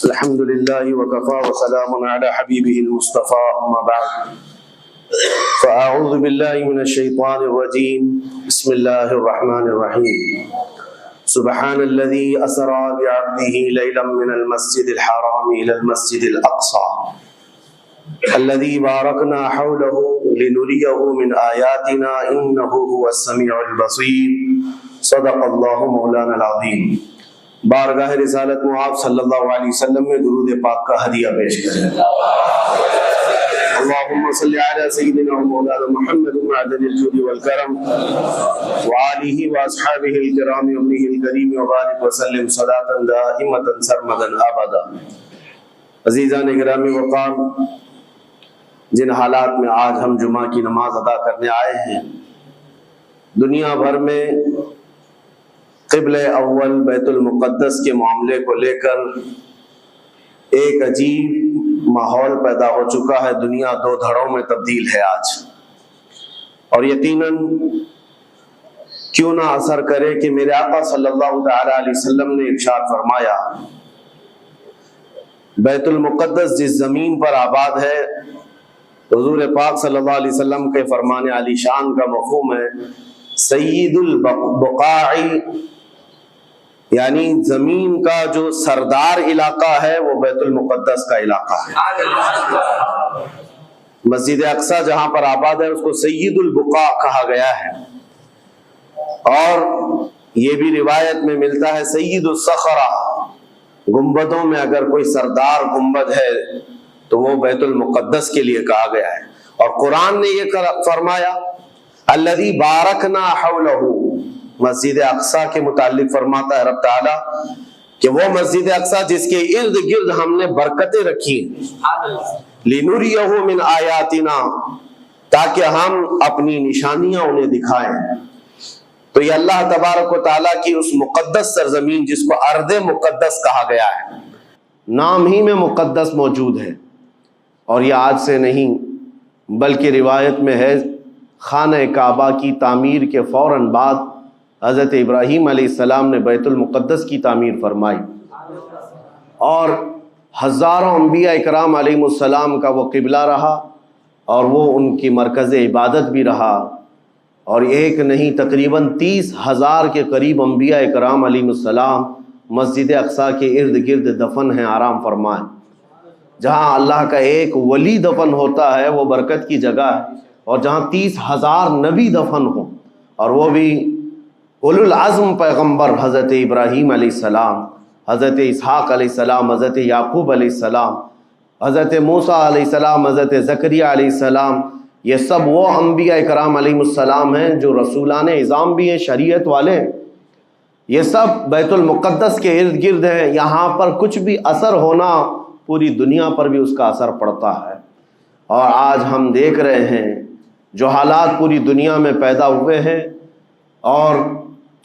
الحمد لله وكفى وسلام على حبيبه المصطفى أما بعد فأعوذ بالله من الشيطان الرجيم بسم الله الرحمن الرحيم سبحان الذي أسرى بعبده ليلا من المسجد الحرام إلى المسجد الأقصى الذي باركنا حوله لنريه من آياتنا إنه هو السميع البصير صدق الله مولانا العظيم۔ بارگاہ رسالت میں آپ صلی اللہ علیہ وسلم میں درود پاک کا ہدیہ پیش کریں۔ اللہم صلی علی سیدنا مولانا محمد معدن الجود والکرم وآلہ واصحابہ الکرام وابنہ الکریم وبارک وسلم صلاة دائمة سرمدا ابدا۔ عزیزان گرامی وقار، جن حالات میں آج ہم جمعہ کی نماز ادا کرنے آئے ہیں، دنیا بھر میں قبل اول بیت المقدس کے معاملے کو لے کر ایک عجیب ماحول پیدا ہو چکا ہے۔ دنیا دو دھڑوں میں تبدیل ہے آج، اور یقیناً کیوں نہ اثر کرے کہ میرے آقا صلی اللہ تعالی علیہ وسلم نے ارشاد فرمایا، بیت المقدس جس زمین پر آباد ہے، حضور پاک صلی اللہ علیہ وسلم کے فرمان علی شان کا مفہوم ہے سید البقاع، یعنی زمین کا جو سردار علاقہ ہے وہ بیت المقدس کا علاقہ ہے۔ مسجد اقصی جہاں پر آباد ہے اس کو سید البقاع کہا گیا ہے، اور یہ بھی روایت میں ملتا ہے سید الصخرہ، گنبدوں میں اگر کوئی سردار گنبد ہے تو وہ بیت المقدس کے لیے کہا گیا ہے۔ اور قرآن نے یہ فرمایا الذی بارکنا حولہ، مسجد اقصی کے متعلق فرماتا ہے رب تعالیٰ کہ وہ مسجد اقصی جس کے ارد گرد ہم نے برکتیں رکھی لِنُرِيَهُ مِنْ آیَاتِنَا، تاکہ ہم اپنی نشانیاں انہیں دکھائیں۔ تو یہ اللہ تبارک و تعالیٰ کی اس مقدس سرزمین جس کو ارض مقدس کہا گیا ہے، نام ہی میں مقدس موجود ہے، اور یہ آج سے نہیں بلکہ روایت میں ہے خانہ کعبہ کی تعمیر کے فوراً بعد حضرت ابراہیم علیہ السلام نے بیت المقدس کی تعمیر فرمائی، اور ہزاروں انبیاء اکرام علیہ السلام کا وہ قبلہ رہا، اور وہ ان کی مرکز عبادت بھی رہا، اور ایک نہیں تقریباً 30,000 کے قریب انبیاء اکرام علیہ السلام مسجد اقصی کے ارد گرد دفن ہیں، آرام فرمائیں۔ جہاں اللہ کا ایک ولی دفن ہوتا ہے وہ برکت کی جگہ ہے، اور جہاں 30,000 نبی دفن ہوں، اور وہ بھی اولو العزم پیغمبر حضرت ابراہیم علیہ السلام، حضرت اسحاق علیہ السلام، حضرت یعقوب علیہ السلام، حضرت موسیٰ علیہ السلام، حضرت زکریہ علیہ السلام، یہ سب وہ انبیاء کرام علیہ السلام ہیں جو رسولان اعظام بھی ہیں، شریعت والے ہیں۔ یہ سب بیت المقدس کے ارد گرد ہیں۔ یہاں پر کچھ بھی اثر ہونا پوری دنیا پر بھی اس کا اثر پڑتا ہے، اور آج ہم دیکھ رہے ہیں جو حالات پوری دنیا میں پیدا ہوئے ہیں، اور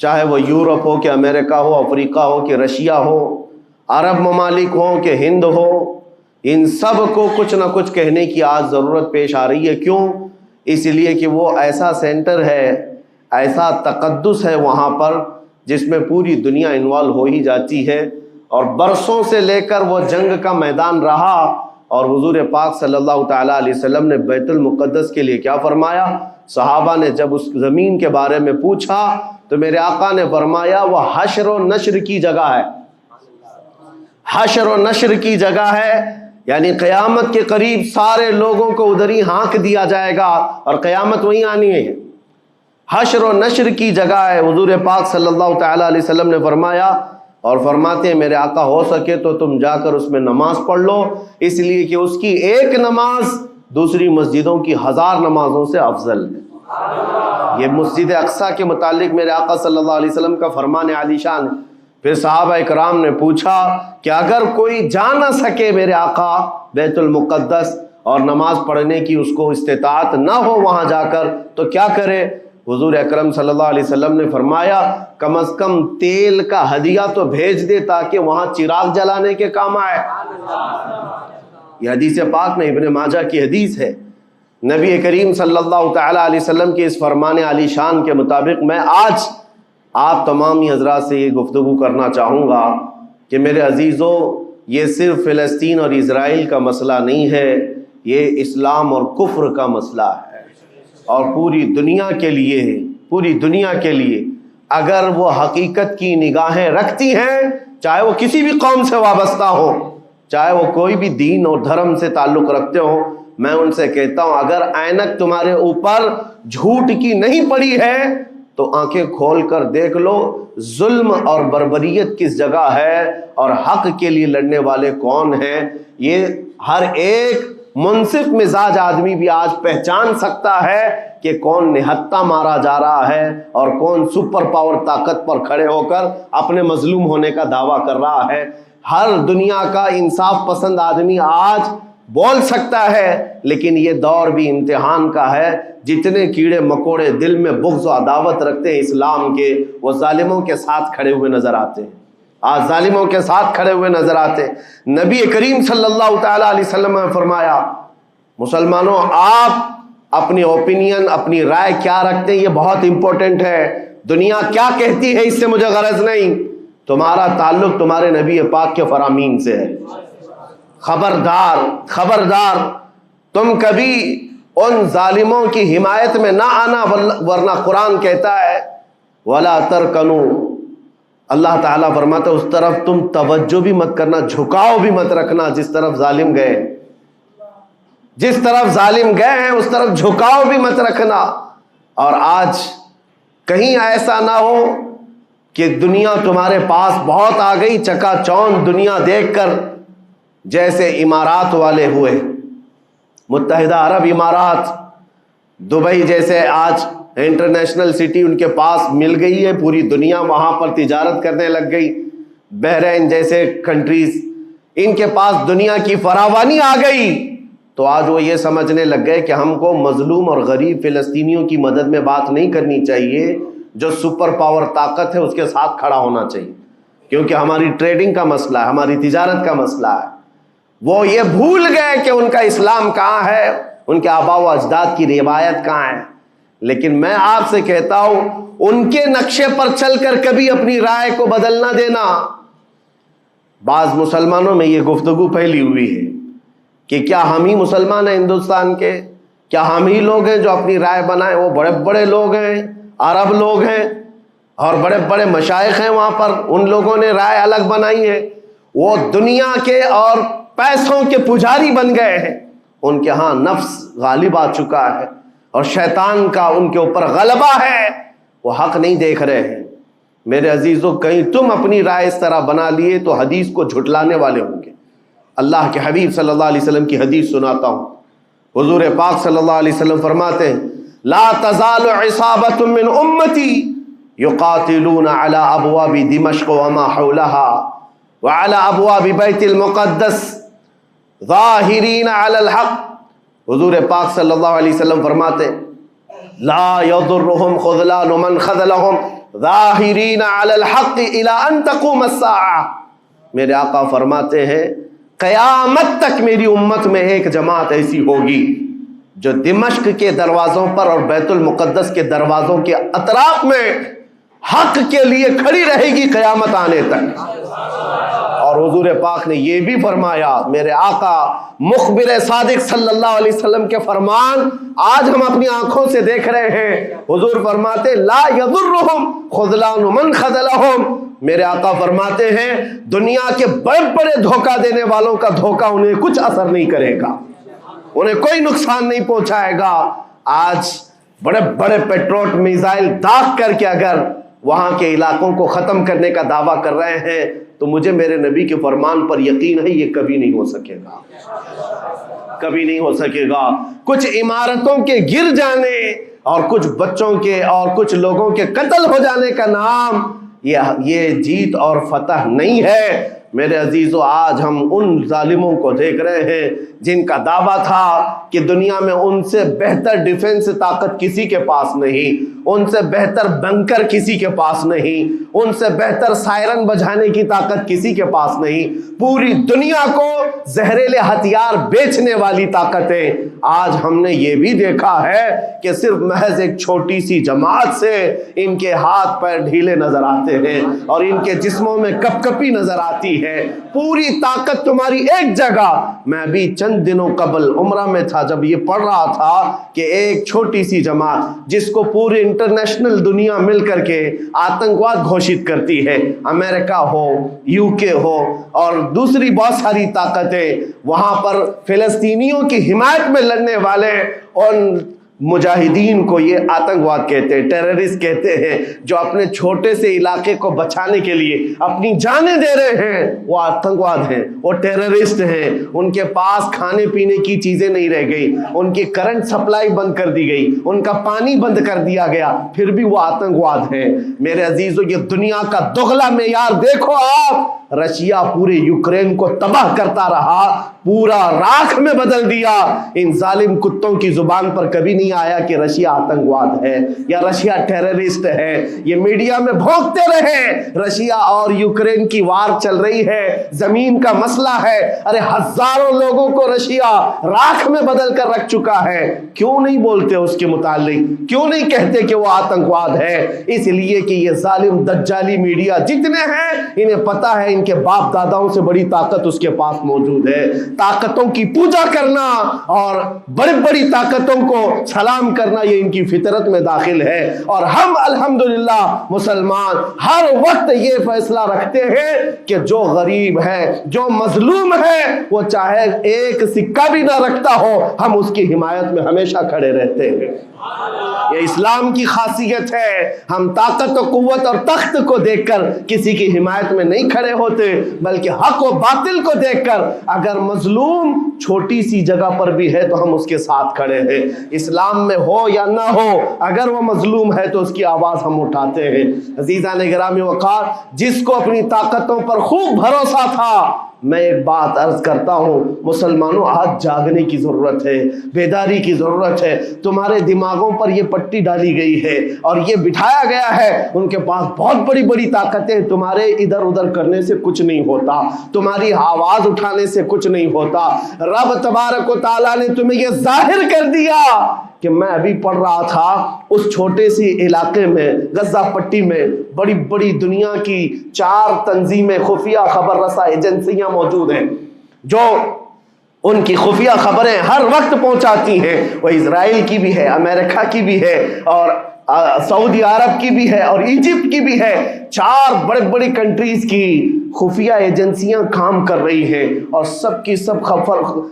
چاہے وہ یورپ ہو کہ امریکہ ہو، افریقہ ہو کہ رشیا ہو، عرب ممالک ہو کہ ہند ہو، ان سب کو کچھ نہ کچھ کہنے کی آج ضرورت پیش آ رہی ہے۔ کیوں؟ اس لیے کہ وہ ایسا سینٹر ہے، ایسا تقدس ہے وہاں پر جس میں پوری دنیا انوالو ہو ہی جاتی ہے، اور برسوں سے لے کر وہ جنگ کا میدان رہا، اور حضور پاک صلی اللہ تعالیٰ علیہ وسلم نے بیت المقدس کے لیے کیا فرمایا؟ صحابہ نے جب اس زمین کے بارے میں پوچھا تو میرے آقا نے فرمایا وہ حشر و نشر کی جگہ ہے، حشر و نشر کی جگہ ہے، یعنی قیامت کے قریب سارے لوگوں کو ادھر ہی ہانک دیا جائے گا، اور قیامت وہیں آنی ہے۔ حشر و نشر کی جگہ ہے، حضور پاک صلی اللہ تعالیٰ علیہ وسلم نے فرمایا، اور فرماتے ہیں میرے آقا ہو سکے تو تم جا کر اس میں نماز پڑھ لو، اس لیے کہ اس کی ایک نماز دوسری مسجدوں کی 1000 نمازوں سے افضل ہے۔ یہ مسجد اقصی کے متعلق میرے آقا صلی اللہ علیہ وسلم کا فرمان علی شان ہے۔ پھر صحابہ اکرام نے پوچھا کہ اگر کوئی جا نہ سکے میرے آقا بیت المقدس اور نماز پڑھنے کی اس کو استطاعت نہ ہو وہاں جا کر، تو کیا کرے؟ حضور اکرم صلی اللہ علیہ وسلم نے فرمایا کم از کم تیل کا ہدیہ تو بھیج دے تاکہ وہاں چراغ جلانے کے کام آئے۔ یہ حدیث پاک میں ابن ماجہ کی حدیث ہے۔ نبی کریم صلی اللہ تعالیٰ علیہ وسلم کے اس فرمان علی شان کے مطابق میں آج آپ تمامی حضرات سے یہ گفتگو کرنا چاہوں گا کہ میرے عزیزو، یہ صرف فلسطین اور اسرائیل کا مسئلہ نہیں ہے، یہ اسلام اور کفر کا مسئلہ ہے، اور پوری دنیا کے لیے ہے، پوری دنیا کے لیے۔ اگر وہ حقیقت کی نگاہیں رکھتی ہیں، چاہے وہ کسی بھی قوم سے وابستہ ہو، چاہے وہ کوئی بھی دین اور دھرم سے تعلق رکھتے ہو، میں ان سے کہتا ہوں اگر اینک تمہارے اوپر جھوٹ کی نہیں پڑی ہے تو آنکھیں کھول کر دیکھ لو ظلم اور بربریت کس جگہ ہے اور حق کے لیے لڑنے والے کون ہیں۔ یہ ہر ایک منصف مزاج آدمی بھی آج پہچان سکتا ہے کہ کون نہتہ مارا جا رہا ہے اور کون سپر پاور طاقت پر کھڑے ہو کر اپنے مظلوم ہونے کا دعویٰ کر رہا ہے۔ ہر دنیا کا انصاف پسند آدمی آج بول سکتا ہے، لیکن یہ دور بھی امتحان کا ہے۔ جتنے کیڑے مکوڑے دل میں بغض و عداوت رکھتے ہیں اسلام کے، وہ ظالموں کے ساتھ کھڑے ہوئے نظر آتے ہیں، آج ظالموں کے ساتھ کھڑے ہوئے نظر آتے ہیں۔ نبی کریم صلی اللہ تعالیٰ علیہ وسلم نے فرمایا مسلمانوں آپ اپنی اوپینین، اپنی رائے کیا رکھتے ہیں یہ بہت امپورٹنٹ ہے، دنیا کیا کہتی ہے اس سے مجھے غرض نہیں، تمہارا تعلق تمہارے نبی پاک کے فرامین سے ہے۔ خبردار خبردار، تم کبھی ان ظالموں کی حمایت میں نہ آنا، ورنہ قرآن کہتا ہے وَلَا تَرْكَنُوا، اللہ تعالیٰ فرماتا ہے اس طرف تم توجہ بھی مت کرنا، جھکاؤ بھی مت رکھنا جس طرف ظالم گئے، جس طرف ظالم گئے ہیں اس طرف جھکاؤ بھی مت رکھنا۔ اور آج کہیں ایسا نہ ہو کہ دنیا تمہارے پاس بہت آ گئی، چکا چوند دنیا دیکھ کر، جیسے امارات والے ہوئے، متحدہ عرب امارات، دبئی جیسے آج انٹرنیشنل سٹی ان کے پاس مل گئی ہے، پوری دنیا وہاں پر تجارت کرنے لگ گئی، بحرین جیسے کنٹریز، ان کے پاس دنیا کی فراوانی آ گئی، تو آج وہ یہ سمجھنے لگ گئے کہ ہم کو مظلوم اور غریب فلسطینیوں کی مدد میں بات نہیں کرنی چاہیے، جو سپر پاور طاقت ہے اس کے ساتھ کھڑا ہونا چاہیے، کیونکہ ہماری ٹریڈنگ کا مسئلہ ہے، ہماری تجارت کا مسئلہ ہے۔ وہ یہ بھول گئے کہ ان کا اسلام کہاں ہے، ان کے آباء و اجداد کی روایت کہاں ہے۔ لیکن میں آپ سے کہتا ہوں ان کے نقشے پر چل کر کبھی اپنی رائے کو بدل نہ دینا۔ بعض مسلمانوں میں یہ گفتگو پھیلی ہوئی ہے کہ کیا ہم ہی مسلمان ہیں ہندوستان کے، کیا ہم ہی لوگ ہیں جو اپنی رائے بنائیں، وہ بڑے بڑے لوگ ہیں، عرب لوگ ہیں اور بڑے بڑے مشائخ ہیں وہاں پر، ان لوگوں نے رائے الگ بنائی ہے، وہ دنیا کے اور پیسوں کے پجاری بن گئے ہیں، ان کے ہاں نفس غالب آ چکا ہے اور شیطان کا ان کے اوپر غلبہ ہے، وہ حق نہیں دیکھ رہے ہیں۔ میرے عزیزوں کہیں تم اپنی رائے اس طرح بنا لیے تو حدیث کو جھٹلانے والے ہوں گے۔ اللہ کے حبیب صلی اللہ علیہ وسلم کی حدیث سناتا ہوں، حضور پاک صلی اللہ علیہ وسلم فرماتے ہیں لا تزال عصابة من امتی یقاتلون على ابواب دمشق وما حولها وعلى ابواب بیت المقدس ظاہرین علی الحق۔ حضور پاک صلی اللہ علیہ وسلم فرماتے لا یضرهم خذلان من خذلهم ظاہرین علی الحق الى ان تقوم الساعہ۔ میرے آقا فرماتے ہیں قیامت تک میری امت میں ایک جماعت ایسی ہوگی جو دمشق کے دروازوں پر اور بیت المقدس کے دروازوں کے اطراف میں حق کے لیے کھڑی رہے گی قیامت آنے تک۔ اور حضور پاک نے یہ بھی فرمایا، میرے آقا مخبر صادق صلی اللہ علیہ وسلم کے فرمان آج ہم اپنی آنکھوں سے دیکھ رہے ہیں۔ حضور فرماتے لا یضرهم خذلان من خذلهم۔ میرے آقا فرماتے ہیں دنیا کے بڑے بڑے دھوکہ دینے والوں کا دھوکہ انہیں کچھ اثر نہیں کرے گا، انہیں کوئی نقصان نہیں پہنچائے گا۔ آج بڑے بڑے پیٹروٹ میزائل داغ کر کے اگر وہاں کے علاقوں کو ختم کرنے کا دعویٰ کر رہے ہیں تو مجھے میرے نبی کے فرمان پر یقین ہے یہ کبھی نہیں ہو سکے گا، کبھی نہیں ہو سکے گا۔ کچھ عمارتوں کے گر جانے اور کچھ بچوں کے اور کچھ لوگوں کے قتل ہو جانے کا نام یہ جیت اور فتح نہیں ہے۔ میرے عزیزو آج ہم ان ظالموں کو دیکھ رہے ہیں جن کا دعویٰ تھا کہ دنیا میں ان سے بہتر ڈیفنس طاقت کسی کے پاس نہیں، ان سے بہتر بنکر کسی کے پاس نہیں، ان سے بہتر سائرن بجانے کی طاقت کسی کے پاس نہیں، پوری دنیا کو زہریلے ہتھیار بیچنے والی طاقتیں۔ آج ہم نے یہ بھی دیکھا ہے کہ صرف محض ایک چھوٹی سی جماعت سے ان کے ہاتھ پیر ڈھیلے نظر آتے ہیں اور ان کے جسموں میں کپ کپی نظر آتی ہے۔ پوری طاقت تمہاری ایک جگہ۔ میں بھی چند دنوں قبل عمرہ میں تھا، جب یہ پڑھ رہا تھا کہ ایک چھوٹی سی جماعت جس کو پورے انٹرنیشنل دنیا مل کر کے آتنکواد گھوشت کرتی ہے، امریکہ ہو، یو کے ہو اور دوسری بہت ساری طاقتیں، وہاں پر فلسطینیوں کی حمایت میں لڑنے والے ان مجاہدین کو یہ آتنکواد کہتے ہیں، ٹیررسٹ کہتے ہیں، جو اپنے چھوٹے سے علاقے کو بچانے کے لیے اپنی جانیں دے رہے ہیں، وہ آتنکواد ہیں، وہ ٹیررسٹ ہیں۔ ان کے پاس کھانے پینے کی چیزیں نہیں رہ گئی، ان کی کرنٹ سپلائی بند کر دی گئی، ان کا پانی بند کر دیا گیا، پھر بھی وہ آتنکواد ہیں۔ میرے عزیزو، یہ دنیا کا دغلا معیار دیکھو آپ۔ رشیا پورے یوکرین کو تباہ کرتا رہا، پورا راکھ میں بدل دیا۔ ان ظالم کتوں کی زبان پر کبھی نہیں آیا کہ رشیا آتنکواد ہے یا رشیا ٹیررسٹ ہے۔ یہ میڈیا میں بھونکتے رہے، رشیا اور یوکرین کی وار چل رہی ہے، زمین کا مسئلہ ہے۔ ارے ہزاروں لوگوں کو رشیا راکھ میں بدل کر رکھ چکا ہے، کیوں نہیں بولتے اس کے متعلق؟ کیوں نہیں کہتے کہ وہ آتنکواد ہے؟ اس لیے کہ یہ ظالم دجالی میڈیا جتنے ہیں، انہیں پتا ہے ان کے باپ داداؤں سے بڑی طاقت اس کے پاس موجود ہے۔ طاقتوں کی پوجا کرنا اور بڑی بڑی طاقتوں کو سلام کرنا یہ ان کی فطرت میں داخل ہے، اور ہم الحمدللہ مسلمان ہر وقت یہ فیصلہ رکھتے ہیں کہ جو غریب ہے، جو مظلوم ہے، وہ چاہے ایک سکہ بھی نہ رکھتا ہو، ہم اس کی حمایت میں ہمیشہ کھڑے رہتے ہیں۔ یہ اسلام کی خاصیت ہے۔ ہم طاقت و قوت اور تخت کو دیکھ کر کسی کی حمایت میں نہیں کھڑے ہوتے، بلکہ حق و باطل کو دیکھ کر اگر مظلوم چھوٹی سی جگہ پر بھی ہے تو ہم اس کے ساتھ کھڑے ہیں۔ اسلام میں ہو یا نہ ہو، اگر وہ مظلوم ہے تو اس کی آواز ہم اٹھاتے ہیں۔ عزیزان گرامی وقار، جس کو اپنی طاقتوں پر خوب بھروسہ تھا، میں ایک بات عرض کرتا ہوں، مسلمانوں آج جاگنے کی ضرورت ہے، بیداری کی ضرورت ہے۔ تمہارے دماغوں پر یہ پٹی ڈالی گئی ہے اور یہ بٹھایا گیا ہے، ان کے پاس بہت بڑی بڑی طاقتیں، تمہارے ادھر ادھر کرنے سے کچھ نہیں ہوتا، تمہاری آواز اٹھانے سے کچھ نہیں ہوتا۔ رب تبارک و تعالیٰ نے تمہیں یہ ظاہر کر دیا کہ میں ابھی پڑھ رہا تھا، اس چھوٹے سی علاقے میں غزہ پٹی میں بڑی بڑی دنیا کی 4 تنظیمیں، خفیہ خبر رساں ایجنسیاں موجود ہیں جو ان کی خفیہ خبریں ہر وقت پہنچاتی ہیں۔ وہ اسرائیل کی بھی ہے، امریکہ کی بھی ہے اور سعودی عرب کی بھی ہے اور ایجپٹ کی بھی ہے۔ 4 بڑے بڑی کنٹریز کی خفیہ ایجنسیاں کام کر رہی ہیں، اور سب کی سب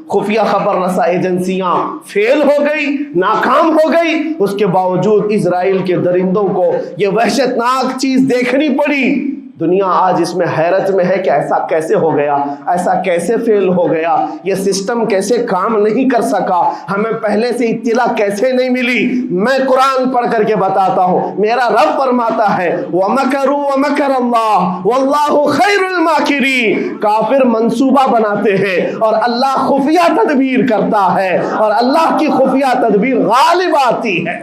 خفیہ خبر رساں ایجنسیاں فیل ہو گئی، ناکام ہو گئی۔ اس کے باوجود اسرائیل کے درندوں کو یہ وحشتناک چیز دیکھنی پڑی۔ دنیا آج اس میں حیرت میں ہے کہ ایسا کیسے ہو گیا، ایسا کیسے فیل ہو گیا، یہ سسٹم کیسے کام نہیں کر سکا، ہمیں پہلے سے اطلاع کیسے نہیں ملی۔ میں قرآن پڑھ کر کے بتاتا ہوں، میرا رب فرماتا ہے وَمَكَرُوا وَمَكَرَ اللَّهُ وَاللَّهُ خَيْرُ الْمَاكِرِينَ۔ کافر منصوبہ بناتے ہیں اور اللہ خفیہ تدبیر کرتا ہے، اور اللہ کی خفیہ تدبیر غالب آتی ہے۔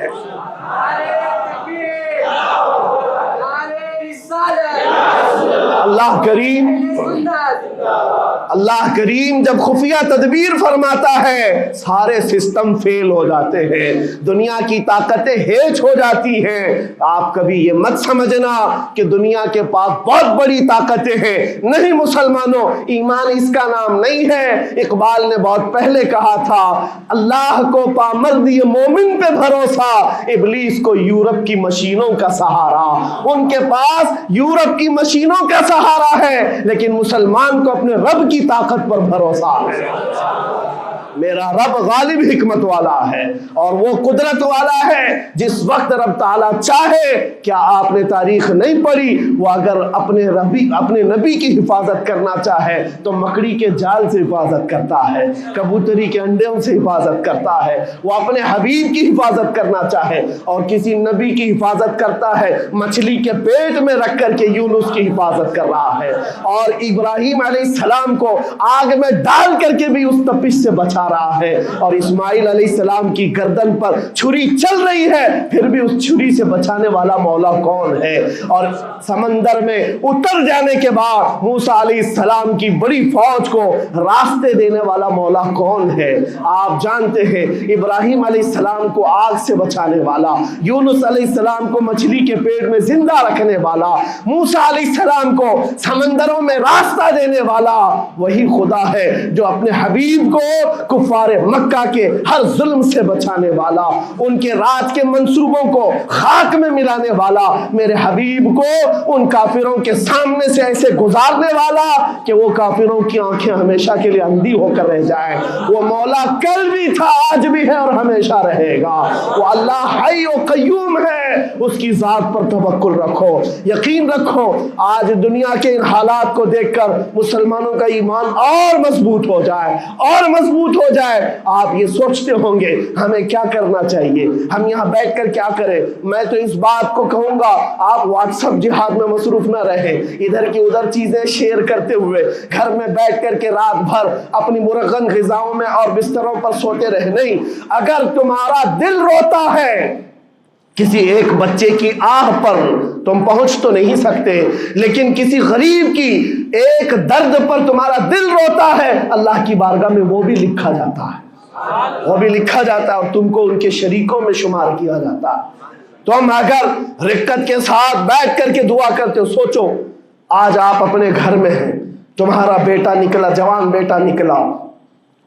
اللہ کریم جب خفیہ تدبیر فرماتا ہے، سارے سسٹم فیل ہو جاتے ہیں، دنیا کی طاقتیں ہیچ ہو جاتی ہیں۔ آپ کبھی یہ مت سمجھنا کہ دنیا کے پاس بہت بڑی طاقتیں ہیں، نہیں مسلمانوں، ایمان اس کا نام نہیں ہے۔ اقبال نے بہت پہلے کہا تھا، اللہ کو پامرد مومن پہ بھروسہ، ابلیس کو یورپ کی مشینوں کا سہارا۔ ان کے پاس یورپ کی مشینوں کا سہارا ہے، لیکن مسلمان کو اپنے رب کی طاقت پر بھروسہ ہے۔ میرا رب غالب حکمت والا ہے اور وہ قدرت والا ہے۔ جس وقت رب تعالیٰ چاہے، کیا آپ نے تاریخ نہیں پڑھی، وہ اگر اپنے نبی کی حفاظت کرنا چاہے تو مکڑی کے جال سے حفاظت کرتا ہے، کبوتری کے انڈوں سے حفاظت کرتا ہے۔ وہ اپنے حبیب کی حفاظت کرنا چاہے اور کسی نبی کی حفاظت کرتا ہے، مچھلی کے پیٹ میں رکھ کر کے یونس کی حفاظت کر رہا ہے، اور ابراہیم علیہ السلام کو آگ میں ڈال کر کے بھی اس تپش سے بچا جا رہا ہے اور اسماعیل علیہ السلام کی گردن پر چھری چل رہی ہے، پھر بھی اس چھری سے بچانے والا مولا کون ہے؟ اور سمندر میں اتر جانے کے بعد موسیٰ علیہ السلام کی بڑی فوج کو راستے دینے والا مولا کون ہے؟ آپ جانتے ہیں ابراہیم علیہ السلام کو آگ سے بچانے والا، یونس علیہ السلام کو مچھلی کے پیٹ میں زندہ رکھنے والا، موسیٰ علیہ السلام کو سمندروں میں راستہ دینے والا وہی خدا ہے جو اپنے حبیب کو کفار مکہ کے ہر ظلم سے بچانے والا، ان کے رات کے منصوبوں کو خاک میں ملانے والا، میرے حبیب کو ان کافروں کے سامنے سے ایسے گزارنے والا کہ وہ کافروں کی آنکھیں ہمیشہ کے لیے اندھی ہو کر رہ جائیں۔ وہ مولا کل بھی تھا، آج بھی ہے اور ہمیشہ رہے گا۔ وہ اللہ حی و قیوم ہے، اس کی ذات پر توکل رکھو، یقین رکھو۔ آج دنیا کے ان حالات کو دیکھ کر مسلمانوں کا ایمان اور مضبوط ہو جائے اور مضبوط ہو جائے۔ آپ یہ سوچتے ہوں گے ہمیں کیا کرنا چاہیے، ہم یہاں بیٹھ کر کیا کریں؟ میں تو اس بات کو کہوں گا آپ واٹس ایپ جہاد میں مصروف نہ رہیں، ادھر کی ادھر چیزیں شیئر کرتے ہوئے گھر میں بیٹھ کر کے رات بھر اپنی مرغن غذاؤں میں اور بستروں پر سوتے رہے نہیں۔ اگر تمہارا دل روتا ہے کسی ایک بچے کی آہ پر، تم پہنچ تو نہیں سکتے، لیکن کسی غریب کی ایک درد پر تمہارا دل روتا ہے، اللہ کی بارگاہ میں وہ بھی لکھا جاتا ہے، وہ بھی لکھا جاتا ہے اور تم کو ان کے شریکوں میں شمار کیا جاتا ہے۔ تم اگر رقت کے ساتھ بیٹھ کر کے دعا کرتے ہو، سوچو آج آپ اپنے گھر میں ہیں، تمہارا بیٹا نکلا، جوان بیٹا نکلا،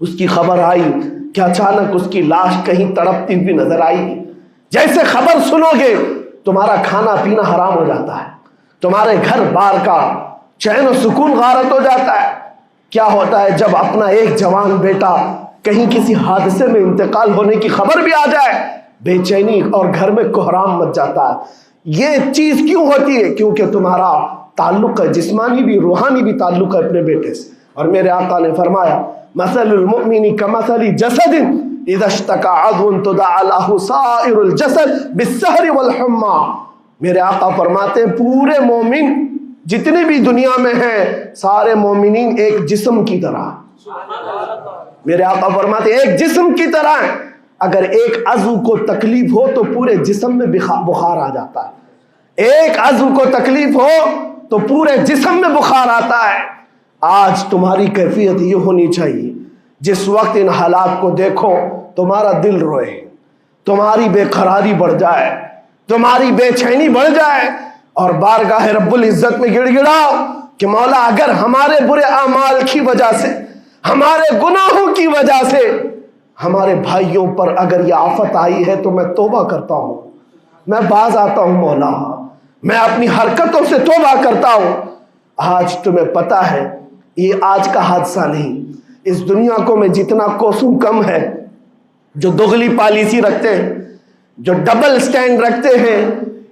اس کی خبر آئی کہ اچانک اس کی لاش کہیں تڑپتی ہوئی نظر آئی، جیسے خبر سنو گے تمہارا کھانا پینا حرام ہو جاتا ہے، تمہارے گھر بار کا چین و سکون غارت ہو جاتا ہے۔ کیا ہوتا ہے جب اپنا ایک جوان بیٹا کہیں کسی حادثے میں انتقال ہونے کی خبر بھی آ جائے، بے چینی اور گھر میں کوہرام مچ جاتا ہے۔ یہ چیز کیوں ہوتی ہے؟ کیونکہ تمہارا تعلق ہے، جسمانی بھی روحانی بھی تعلق ہے اپنے بیٹے سے۔ اور میرے آقا نے فرمایا مثل المؤمن کمثل جسد اذا اشتكى عضو تداعى له سائر الجسد بالسهر والحمى۔ میرے آقا فرماتے ہیں پورے مومن جتنے بھی دنیا میں ہیں، سارے مومنین ایک جسم کی طرح، میرے آقا فرماتے ہیں ایک جسم کی طرح ہیں، اگر ایک عضو کو تکلیف ہو تو پورے جسم میں بخار آ جاتا ہے، ایک عضو کو تکلیف ہو تو پورے جسم میں بخار آتا ہے۔ آج تمہاری کیفیت یہ ہونی چاہیے، جس وقت ان حالات کو دیکھو تمہارا دل روئے، تمہاری بے قراری بڑھ جائے، تمہاری بے چینی بڑھ جائے اور بارگاہ رب العزت میں گڑ گڑاؤ کہ مولا اگر ہمارے برے اعمال کی وجہ سے، ہمارے گناہوں کی وجہ سے ہمارے بھائیوں پر اگر یہ آفت آئی ہے تو میں توبہ کرتا ہوں، میں باز آتا ہوں مولا، میں اپنی حرکتوں سے توبہ کرتا ہوں۔ آج تمہیں پتا ہے یہ آج کا حادثہ نہیں، اس دنیا کو میں جتنا کوسوں کم ہے جو دغلی پالیسی رکھتے ہیں، جو ڈبل سٹینڈ رکھتے ہیں،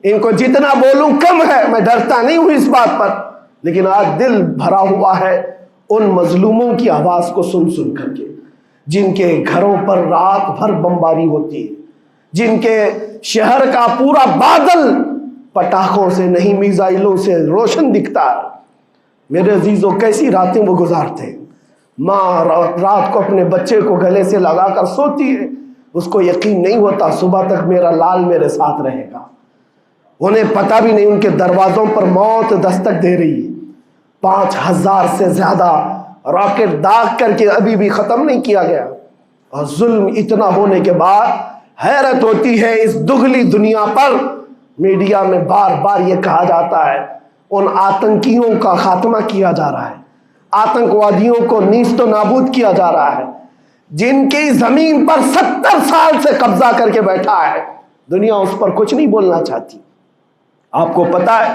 ان کو جتنا بولوں کم ہے، میں ڈرتا نہیں ہوں اس بات پر، لیکن آج دل بھرا ہوا ہے ان مظلوموں کی آواز کو سن سن کر کے، جن کے گھروں پر رات بھر بمباری ہوتی ہے، جن کے شہر کا پورا بادل پٹاخوں سے نہیں میزائلوں سے روشن دکھتا ہے۔ میرے عزیزوں کیسی راتیں وہ گزارتے ہیں، ماں رات کو اپنے بچے کو گلے سے لگا کر سوتی ہے، اس کو یقین نہیں ہوتا صبح تک میرا لال میرے ساتھ رہے گا، انہیں پتہ بھی نہیں ان کے دروازوں پر موت دستک دے رہی ہے۔ 5000 سے زیادہ راکٹ داغ کر کے ابھی بھی ختم نہیں کیا گیا، اور ظلم اتنا ہونے کے بعد حیرت ہوتی ہے اس دگلی دنیا پر میڈیا میں بار بار یہ کہا جاتا ہے ان آتنکیوں کا خاتمہ کیا جا رہا ہے، آتنکوادیوں کو نیست و نابود کیا جا رہا ہے، جن کی زمین پر 70 سال سے قبضہ کر کے بیٹھا ہے، دنیا اس پر کچھ نہیں بولنا چاہتی۔ آپ کو پتا ہے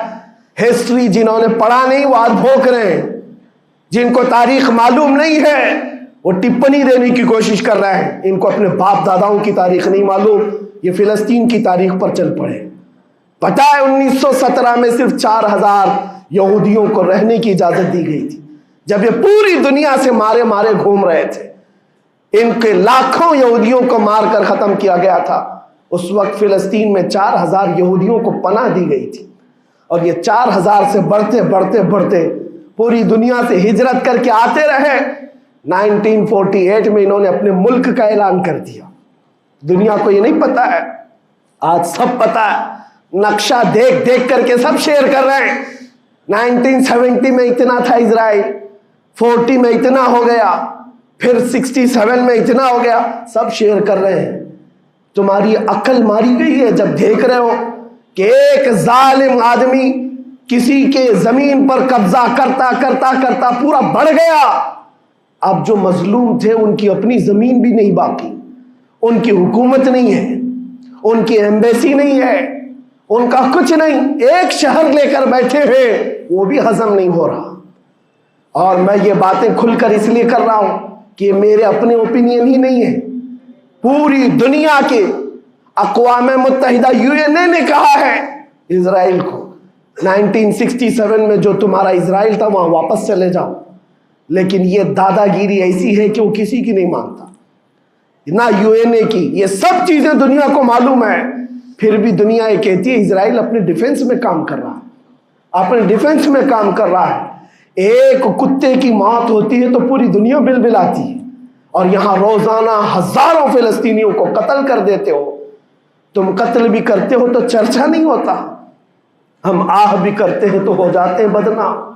ہسٹری جنہوں نے پڑھا نہیں وہ آج بھوک رہے ہیں، جن کو تاریخ معلوم نہیں ہے وہ ٹپنی دینے کی کوشش کر رہے ہیں، ان کو اپنے باپ داداؤں کی تاریخ نہیں معلوم، یہ فلسطین کی تاریخ پر چل پڑے۔ پتہ ہے 1917 میں صرف 4000 یہودیوں کو رہنے کی اجازت دی گئی تھی، جب یہ پوری دنیا سے مارے مارے گھوم رہے تھے، ان کے لاکھوں یہودیوں کو مار کر ختم کیا گیا تھا۔ اس وقت فلسطین میں 4000 یہودیوں کو پناہ دی گئی تھی، اور یہ 4000 سے بڑھتے بڑھتے بڑھتے پوری دنیا سے ہجرت کر کے آتے رہے، 1948 میں انہوں نے اپنے ملک کا اعلان کر دیا. دنیا کو یہ نہیں پتا ہے، آج سب پتا ہے. نقشہ دیکھ دیکھ کر کے سب شیئر کر رہے ہیں. 1970 میں اتنا تھا اسرائیل، 40 میں اتنا ہو گیا، پھر 67 میں اتنا ہو گیا، سب شیئر کر رہے ہیں. تمہاری عقل ماری گئی ہے جب دیکھ رہے ہو کہ ایک ظالم آدمی کسی کے زمین پر قبضہ کرتا کرتا کرتا پورا بڑھ گیا. اب جو مظلوم تھے ان کی اپنی زمین بھی نہیں باقی، ان کی حکومت نہیں ہے، ان کی ایمبیسی نہیں ہے، ان کا کچھ نہیں. ایک شہر لے کر بیٹھے ہیں، وہ بھی ہضم نہیں ہو رہا. اور میں یہ باتیں کھل کر اس لیے کر رہا ہوں کہ یہ میرے اپنے اوپینین ہی نہیں ہے. پوری دنیا کے اقوام متحدہ UN نے کہا ہے اسرائیل کو 1967 میں جو تمہارا اسرائیل تھا وہاں واپس چلے جاؤ. لیکن یہ دادا گیری ایسی ہے کہ وہ کسی کی نہیں مانتا، نہ UN کی. یہ سب چیزیں دنیا کو معلوم ہے، پھر بھی دنیا یہ کہتی ہے اسرائیل اپنے ڈیفنس میں کام کر رہا ہے، اپنے ڈیفنس میں کام کر رہا ہے. ایک کتے کی موت ہوتی ہے تو پوری دنیا بلبلاتی ہے، اور یہاں روزانہ ہزاروں فلسطینیوں کو قتل کر دیتے ہو. تم قتل بھی کرتے ہو تو چرچا نہیں ہوتا، ہم آہ بھی کرتے ہیں تو ہو جاتے ہیں بدنام.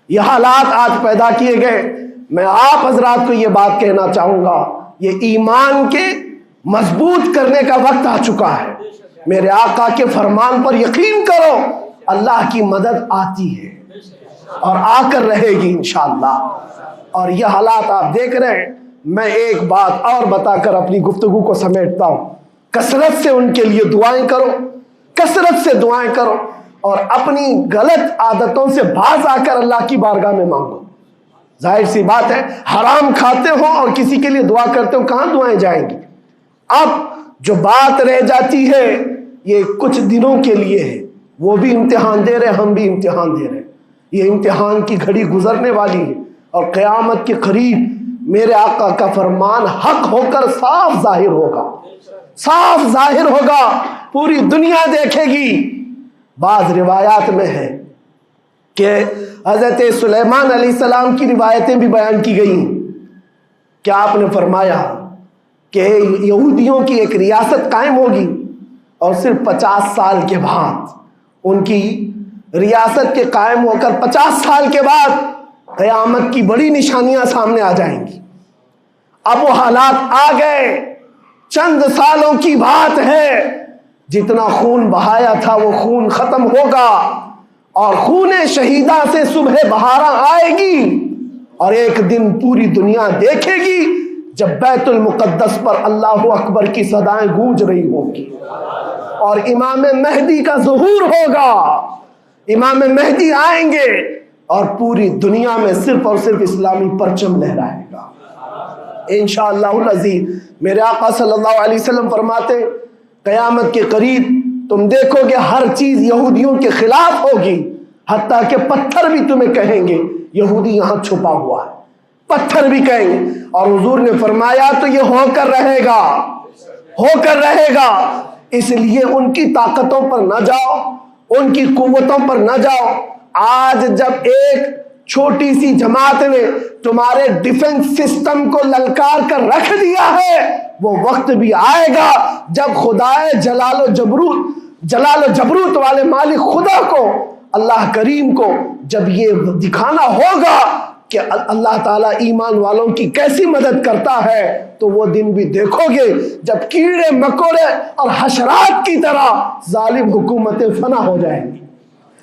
یہ حالات آج پیدا کیے گئے. میں آپ حضرات کو یہ بات کہنا چاہوں گا، یہ ایمان کے مضبوط کرنے کا وقت آ چکا ہے. میرے آقا کے فرمان پر یقین کرو، اللہ کی مدد آتی ہے اور آ کر رہے گی انشاءاللہ. اور یہ حالات آپ دیکھ رہے ہیں. میں ایک بات اور بتا کر اپنی گفتگو کو سمیٹتا ہوں. کثرت سے ان کے لیے دعائیں کرو، کثرت سے دعائیں کرو، اور اپنی غلط عادتوں سے باز آ کر اللہ کی بارگاہ میں مانگو. ظاہر سی بات ہے، حرام کھاتے ہو اور کسی کے لیے دعا کرتے ہو، کہاں دعائیں جائیں گی؟ اب جو بات رہ جاتی ہے یہ کچھ دنوں کے لیے ہے. وہ بھی امتحان دے رہے، ہم بھی امتحان دے رہے. یہ امتحان کی گھڑی گزرنے والی ہے، اور قیامت کے قریب میرے آقا کا فرمان حق ہو کر صاف ظاہر ہوگا، صاف ظاہر ہوگا، پوری دنیا دیکھے گی. بعض روایات میں ہے کہ حضرت سلیمان علیہ السلام کی روایتیں بھی بیان کی گئی کہ آپ نے فرمایا کہ یہودیوں کی ایک ریاست قائم ہوگی، اور صرف 50 سال کے بعد ان کی ریاست کے قائم ہو کر 50 سال کے بعد قیامت کی بڑی نشانیاں سامنے آ جائیں گی. اب وہ حالات آ گئے، چند سالوں کی بات ہے. جتنا خون بہایا تھا وہ خون ختم ہوگا، اور خون شہیدہ سے صبح بہارا آئے گی. اور ایک دن پوری دنیا دیکھے گی جب بیت المقدس پر اللہ اکبر کی صدائیں گونج رہی ہوں گی، اور امام مہدی کا ظہور ہوگا. امام مہدی آئیں گے اور پوری دنیا میں صرف اور صرف اسلامی پرچم لہرائے گا انشاءاللہ العزیز. میرے آقا صلی اللہ علیہ وسلم فرماتے قیامت کے قریب تم دیکھو گے ہر چیز یہودیوں کے خلاف ہوگی، حتیٰ کہ پتھر بھی تمہیں کہیں گے یہودی یہاں چھپا ہوا ہے، پتھر بھی کہیں گے. اور حضور نے فرمایا تو یہ ہو کر رہے گا، ہو کر رہے گا. اس لیے ان کی طاقتوں پر نہ جاؤ، ان کی قوتوں پر نہ جاؤ. آج جب ایک چھوٹی سی جماعت نے تمہارے ڈیفنس سسٹم کو للکار کر رکھ دیا ہے، وہ وقت بھی آئے گا جب خدائے جلال و جبروت والے مالک خدا کو، اللہ کریم کو جب یہ دکھانا ہوگا کہ اللہ تعالیٰ ایمان والوں کی کیسی مدد کرتا ہے، تو وہ دن بھی دیکھو گے جب کیڑے مکوڑے اور حشرات کی طرح ظالم حکومتیں فنا ہو جائیں گی.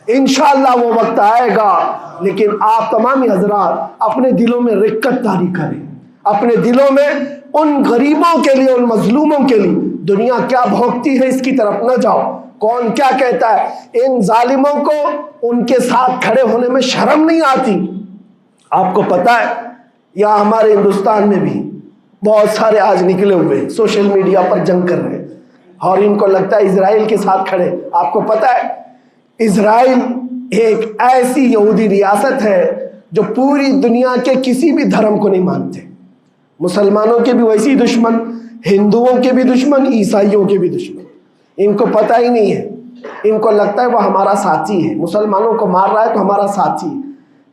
انشاءاللہ وہ وقت آئے گا. لیکن آپ تمامی حضرات اپنے دلوں میں رقت طاری کریں، اپنے دلوں میں ان غریبوں کے لیے، ان مظلوموں کے لیے دنیا کیا بھونکتی ہے اس کی طرف نہ جاؤ. کون کیا کہتا ہے، ان ظالموں کو ان کے ساتھ کھڑے ہونے میں شرم نہیں آتی. آپ کو پتہ ہے یہاں ہمارے ہندوستان میں بھی بہت سارے آج نکلے ہوئے سوشل میڈیا پر جنگ کر رہے ہیں، اور ان کو لگتا ہے اسرائیل کے ساتھ کھڑے. آپ کو پتہ ہے اسرائیل ایک ایسی یہودی ریاست ہے جو پوری دنیا کے کسی بھی دھرم کو نہیں مانتے. مسلمانوں کے بھی ویسی دشمن، ہندوؤں کے بھی دشمن، عیسائیوں کے بھی دشمن. ان کو پتہ ہی نہیں ہے، ان کو لگتا ہے وہ ہمارا ساتھی ہے، مسلمانوں کو مار رہا ہے تو ہمارا ساتھی ہے.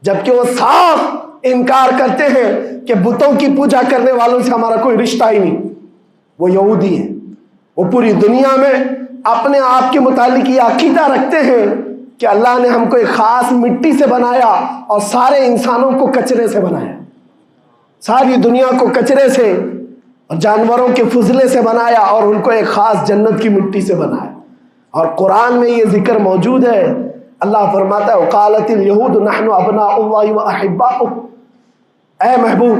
جبکہ وہ صاف انکار کرتے ہیں کہ بتوں کی پوجا کرنے والوں سے ہمارا کوئی رشتہ ہی نہیں، وہ یہودی ہیں۔ وہ پوری دنیا میں اپنے آپ کے متعلق یہ عقیدہ رکھتے ہیں کہ اللہ نے ہم کو ایک خاص مٹی سے بنایا اور سارے انسانوں کو کچرے سے بنایا، ساری دنیا کو کچرے سے اور جانوروں کے فضلے سے بنایا اور ان کو ایک خاص جنت کی مٹی سے بنایا۔ اور قرآن میں یہ ذکر موجود ہے، اللہ فرماتا ہے وقالت اليہود نحن ابناء اللہ واحباؤہ، اے محبوب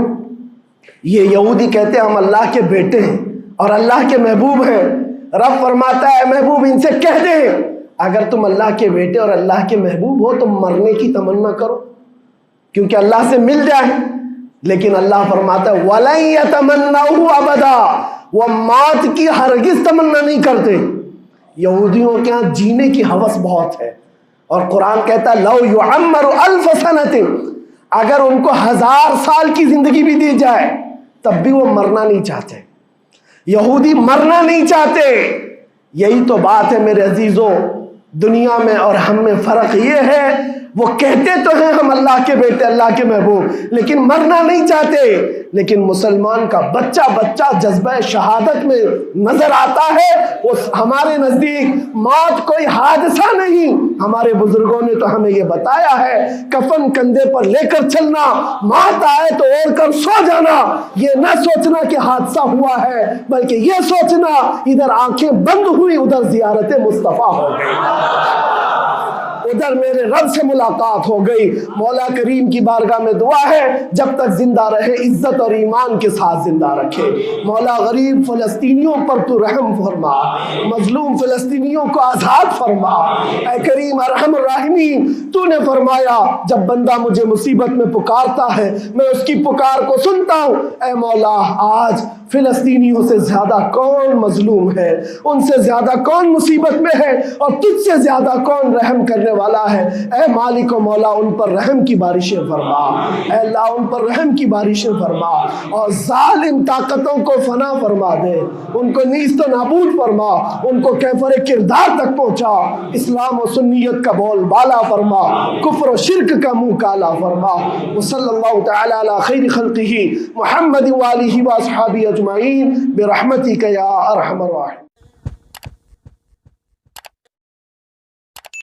یہ یہودی کہتے ہیں ہم اللہ کے بیٹے ہیں اور اللہ کے محبوب ہیں۔ رب فرماتا ہے اے محبوب ان سے کہہ دے اگر تم اللہ کے بیٹے اور اللہ کے محبوب ہو تو مرنے کی تمنا کرو کیونکہ اللہ سے مل جائے، لیکن اللہ فرماتا ہے وَلَن يَتَمَنَّوْهُ أَبَدًا، وہ موت کی ہرگز تمنا نہیں کرتے۔ یہودیوں کے ہاں جینے کی ہوس بہت ہے، اور قرآن کہتا ہے لَوْ يُعَمَّرُ أَلْفَ سَنَةٍ، اگر ان کو 1000 سال کی زندگی بھی دی جائے تب بھی وہ مرنا نہیں چاہتے۔ یہودی مرنا نہیں چاہتے۔ یہی تو بات ہے میرے عزیزوں، دنیا میں اور ہم میں فرق یہ ہے وہ کہتے تو ہیں ہم اللہ کے بیٹے اللہ کے محبوب لیکن مرنا نہیں چاہتے۔ لیکن مسلمان کا بچہ جذبہ شہادت میں نظر آتا ہے، وہ ہمارے نزدیک موت کوئی حادثہ نہیں۔ ہمارے بزرگوں نے تو ہمیں یہ بتایا ہے کفن کندھے پر لے کر چلنا، موت آئے تو اوڑھ کر سو جانا، یہ نہ سوچنا کہ حادثہ ہوا ہے بلکہ یہ سوچنا ادھر آنکھیں بند ہوئی ادھر زیارت مصطفیٰ ہو گئی، ادھر میرے رب سے ملاقات ہو گئی۔ مولا کریم کی بارگاہ میں دعا ہے جب تک زندہ رہے عزت اور ایمان کے ساتھ زندہ رکھے۔ مولا غریب فلسطینیوں پر تو رحم فرما، مظلوم فلسطینیوں کو آزاد فرما۔ اے کریم ارحم الراحمین، تو نے فرمایا جب بندہ مجھے مصیبت میں پکارتا ہے میں اس کی پکار کو سنتا ہوں۔ اے مولا آج فلسطینیوں سے زیادہ کون مظلوم ہے، ان سے زیادہ کون مصیبت میں ہے اور تجھ سے زیادہ کون رحم کرنے والا ہے۔ اے مالک و مولا ان پر رحم کی بارشیں فرما، اے اللہ ان پر رحم کی بارشیں فرما اور ظالم طاقتوں کو فنا فرما دے، ان کو نیست و نابود فرما، ان کو کیفر کردار تک پہنچا، اسلام و سنیت کا بول بالا فرما، کفر و شرک کا منہ کالا فرما۔ وصلی اللہ تعالی علی خیر خلقہ محمد وآلہ واصحابہ اجمعین برحمتک یا ارحم الراحمین۔